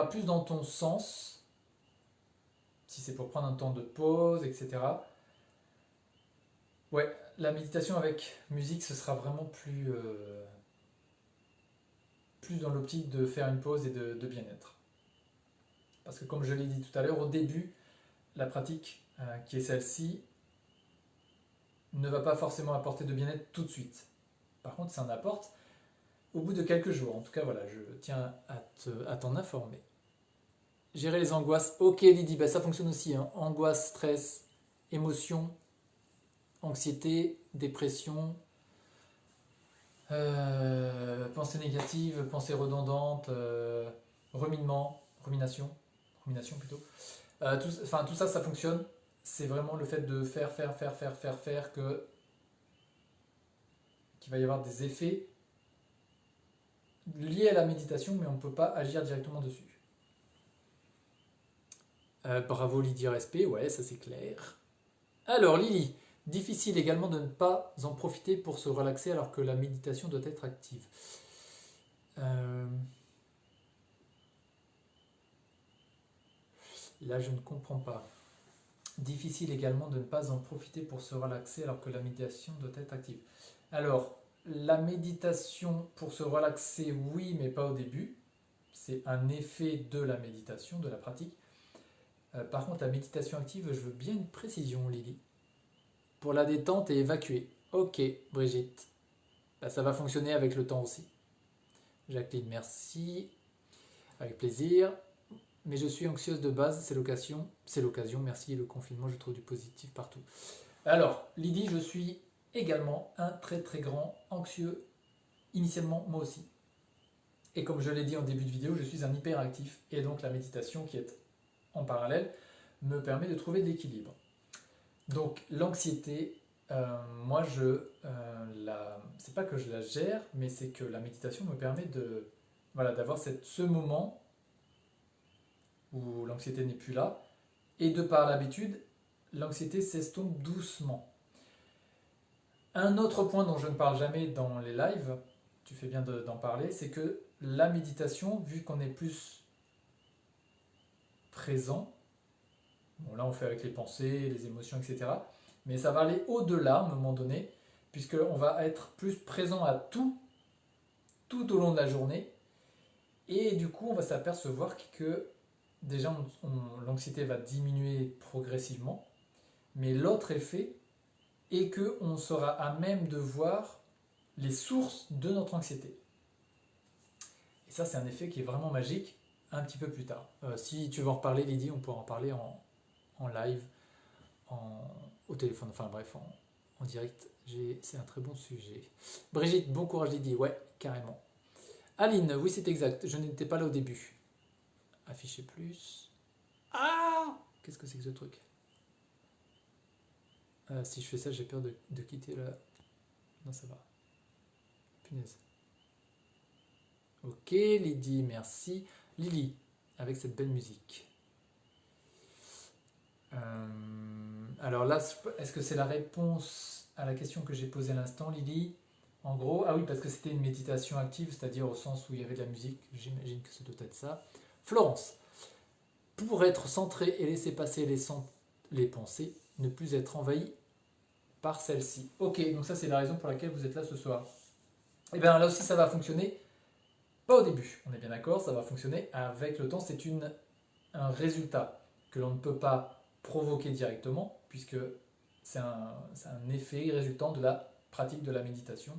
A: plus dans ton sens, si c'est pour prendre un temps de pause, etc. Ouais, la méditation avec musique, ce sera vraiment plus dans l'optique de faire une pause et de bien-être. Parce que comme je l'ai dit tout à l'heure, au début, la pratique qui est celle-ci ne va pas forcément apporter de bien-être tout de suite. Par contre, ça en apporte au bout de quelques jours. En tout cas, voilà, je tiens à t'en informer. Gérer les angoisses. Ok, Lydie, bah, ça fonctionne aussi. Hein. Angoisse, stress, émotion, anxiété, dépression, pensée négative, pensée redondante, rumination plutôt. Tout ça, ça fonctionne. C'est vraiment le fait de faire qu'il va y avoir des effets liés à la méditation, mais on ne peut pas agir directement dessus. Bravo Lydie, respect, ouais, ça c'est clair. Alors Lily, difficile également de ne pas en profiter pour se relaxer alors que la méditation doit être active. Là, je ne comprends pas. Difficile également de ne pas en profiter pour se relaxer alors que la méditation doit être active. Alors, la méditation pour se relaxer, oui, mais pas au début. C'est un effet de la méditation, de la pratique. Par contre, la méditation active, je veux bien une précision, Lily. Pour la détente et évacuer. Ok, Brigitte. Bah, ça va fonctionner avec le temps aussi. Jacqueline, merci. Avec plaisir. Mais je suis anxieuse de base, c'est l'occasion, merci, le confinement, je trouve du positif partout. Alors, Lydie, je suis également un très très grand anxieux, initialement moi aussi. Et comme je l'ai dit en début de vidéo, je suis un hyperactif, et donc la méditation qui est en parallèle me permet de trouver de l'équilibre. Donc l'anxiété, moi c'est pas que je la gère, mais c'est que la méditation me permet d'avoir ce moment où l'anxiété n'est plus là, et de par l'habitude, l'anxiété s'estompe doucement. Un autre point dont je ne parle jamais dans les lives, tu fais bien d'en parler, c'est que la méditation, vu qu'on est plus présent, bon là on fait avec les pensées, les émotions, etc., mais ça va aller au-delà à un moment donné, puisqu'on va être plus présent à tout au long de la journée, et du coup on va s'apercevoir que déjà, l'anxiété va diminuer progressivement, mais l'autre effet est qu'on sera à même de voir les sources de notre anxiété. ça, c'est un effet qui est vraiment magique un petit peu plus tard. Si tu veux en reparler, Lydie, on pourra en parler en live, au téléphone, enfin bref, en direct. C'est un très bon sujet. Brigitte, bon courage, Lydie. Ouais, carrément. Aline, oui, c'est exact. Je n'étais pas là au début. Afficher plus. Ah! Qu'est-ce que c'est que ce truc? Si je fais ça, j'ai peur de quitter la... Non, ça va. Punaise. Ok, Lydie, merci. Lily, avec cette belle musique. Alors là, est-ce que c'est la réponse à la question que j'ai posée à l'instant, Lily? En gros, ah oui, parce que c'était une méditation active, c'est-à-dire au sens où il y avait de la musique. J'imagine que ça doit être ça. Florence, pour être centré et laisser passer les pensées, ne plus être envahi par celle-ci. Ok, donc ça c'est la raison pour laquelle vous êtes là ce soir. Et bien là aussi ça va fonctionner, pas au début, on est bien d'accord, ça va fonctionner avec le temps, c'est un résultat que l'on ne peut pas provoquer directement, puisque c'est un effet résultant de la pratique de la méditation,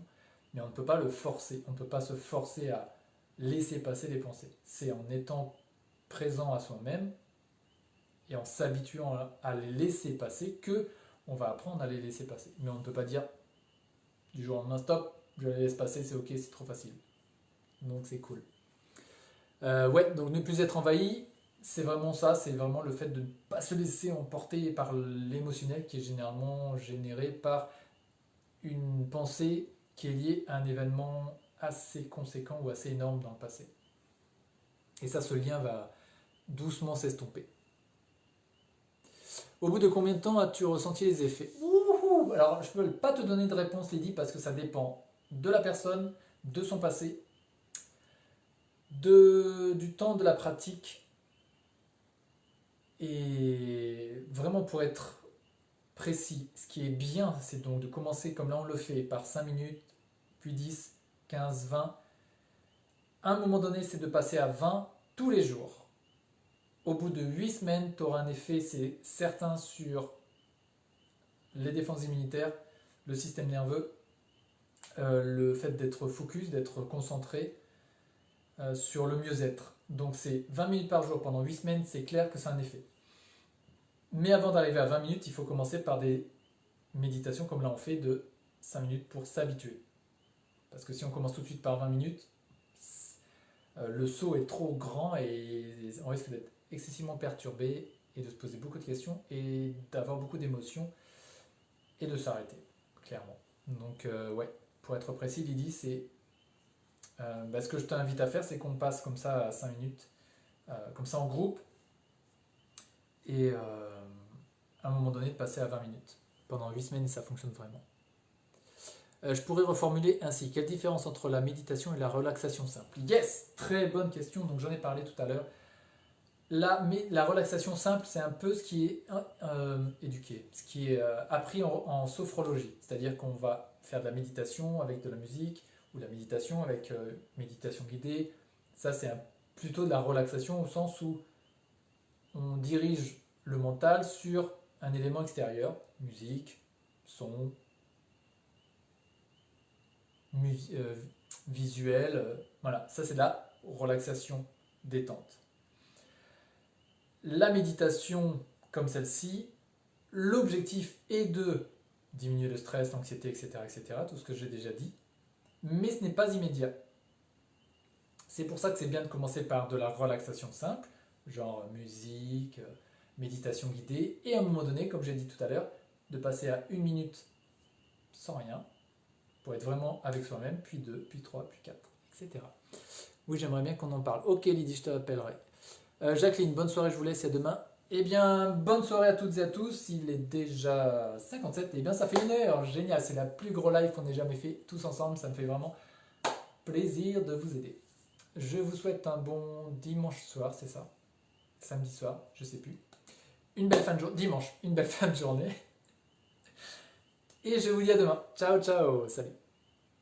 A: mais on ne peut pas le forcer, on ne peut pas se forcer à laisser passer les pensées. C'est en étant présent à soi-même et en s'habituant à les laisser passer que on va apprendre à les laisser passer. Mais on ne peut pas dire du jour au lendemain, stop, je les laisse passer, c'est ok, c'est trop facile. Donc c'est cool. Ouais, donc ne plus être envahi, c'est vraiment ça, c'est vraiment le fait de ne pas se laisser emporter par l'émotionnel qui est généralement généré par une pensée qui est liée à un événement assez conséquent ou assez énorme dans le passé. Et ça, ce lien va doucement s'estomper. Au bout de combien de temps as-tu ressenti les effets? Ouhou. Alors, je ne peux pas te donner de réponse, Lydie, parce que ça dépend de la personne, de son passé, du temps de la pratique. Et vraiment, pour être précis, ce qui est bien, c'est donc de commencer comme là on le fait, par 5 minutes, puis 10, 15, 20. À un moment donné, c'est de passer à 20 tous les jours. Au bout de 8 semaines, tu auras un effet, c'est certain, sur les défenses immunitaires, le système nerveux, le fait d'être focus, d'être concentré, sur le mieux-être. Donc c'est 20 minutes par jour pendant 8 semaines, c'est clair que c'est un effet. Mais avant d'arriver à 20 minutes, il faut commencer par des méditations comme là on fait de 5 minutes pour s'habituer. Parce que si on commence tout de suite par 20 minutes, le saut est trop grand et on risque d'être excessivement perturbé et de se poser beaucoup de questions et d'avoir beaucoup d'émotions et de s'arrêter, clairement. Donc ouais, pour être précis, Lydie, c'est ce que je t'invite à faire, c'est qu'on passe comme ça à 5 minutes, comme ça en groupe, et à un moment donné de passer à 20 minutes. Pendant 8 semaines, ça fonctionne vraiment. Je pourrais reformuler ainsi. Quelle différence entre la méditation et la relaxation simple? Yes, très bonne question, donc j'en ai parlé tout à l'heure. La relaxation simple, c'est un peu ce qui est éduqué, ce qui est appris en sophrologie. C'est-à-dire qu'on va faire de la méditation avec de la musique, ou de la méditation avec méditation guidée. Ça, c'est plutôt de la relaxation au sens où on dirige le mental sur un élément extérieur, musique, son, visuel, voilà, ça c'est de la relaxation détente. La méditation comme celle-ci, l'objectif est de diminuer le stress, l'anxiété, etc., etc., tout ce que j'ai déjà dit, mais ce n'est pas immédiat. C'est pour ça que c'est bien de commencer par de la relaxation simple, genre musique, méditation guidée, et à un moment donné, comme j'ai dit tout à l'heure, de passer à 1 minute sans rien, pour être vraiment avec soi-même, puis 2, puis 3, puis 4, etc. Oui, j'aimerais bien qu'on en parle. Ok Lydie, je te rappellerai. Jacqueline, bonne soirée, je vous laisse, et à demain. Eh bien, bonne soirée à toutes et à tous, il est déjà 57, et bien ça fait 1 heure, génial, c'est la plus gros live qu'on ait jamais fait, tous ensemble, ça me fait vraiment plaisir de vous aider. Je vous souhaite un bon dimanche soir, c'est ça? Samedi soir, je sais plus. Une belle fin de journée, dimanche, une belle fin de journée. Et je vous dis à demain. Ciao, ciao, salut.